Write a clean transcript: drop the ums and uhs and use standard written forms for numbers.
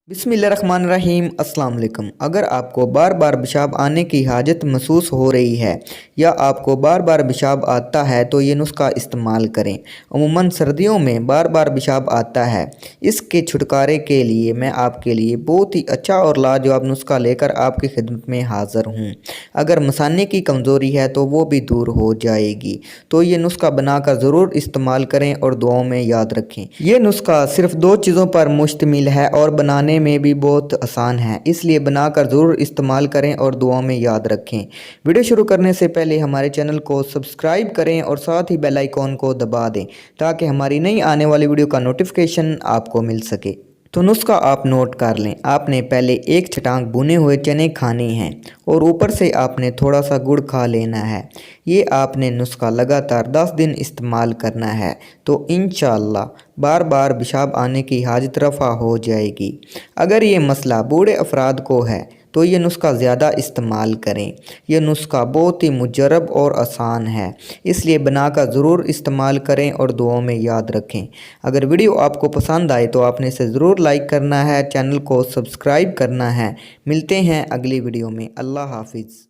बिस्मिल्लाहिर्रहमानिर्रहीम। अस्सलाम वालेकुम। अगर आपको बार बार पेशाब आने की हाजत महसूस हो रही है या आपको बार बार पेशाब आता है तो ये नुस्खा इस्तेमाल करें। अमूमन सर्दियों में बार बार पेशाब आता है। इसके छुटकारे के लिए मैं आपके लिए बहुत ही अच्छा और लाजवाब नुस्खा लेकर आपकी खिदमत में हाज़िर हूँ। अगर मसाने की कमज़ोरी है तो वो भी दूर हो जाएगी। तो ये नुस्खा बनाकर ज़रूर इस्तेमाल करें और दुआओं में याद रखें। ये नुस्खा सिर्फ 2 चीज़ों पर मुश्तमिल है और बनाने में भी बहुत आसान है, इसलिए बनाकर ज़रूर इस्तेमाल करें और दुआ में याद रखें। वीडियो शुरू करने से पहले हमारे चैनल को सब्सक्राइब करें और साथ ही बेल आइकॉन को दबा दें ताकि हमारी नई आने वाली वीडियो का नोटिफिकेशन आपको मिल सके। तो नुस्खा आप नोट कर लें। आपने पहले 1 छटांग भुने हुए चने खाने हैं और ऊपर से आपने थोड़ा सा गुड़ खा लेना है। ये आपने नुस्खा लगातार 10 दिन इस्तेमाल करना है तो इंशाअल्लाह बार बार पेशाब आने की हाजत रफ़ा हो जाएगी। अगर ये मसला बूढ़े अफराद को है तो ये नुस्खा ज़्यादा इस्तेमाल करें। यह नुस्खा बहुत ही मुजरब और आसान है, इसलिए बनाकर ज़रूर इस्तेमाल करें और दुआओं में याद रखें। अगर वीडियो आपको पसंद आए तो आपने इसे ज़रूर लाइक करना है, चैनल को सब्सक्राइब करना है। मिलते हैं अगली वीडियो में। अल्लाह हाफिज़।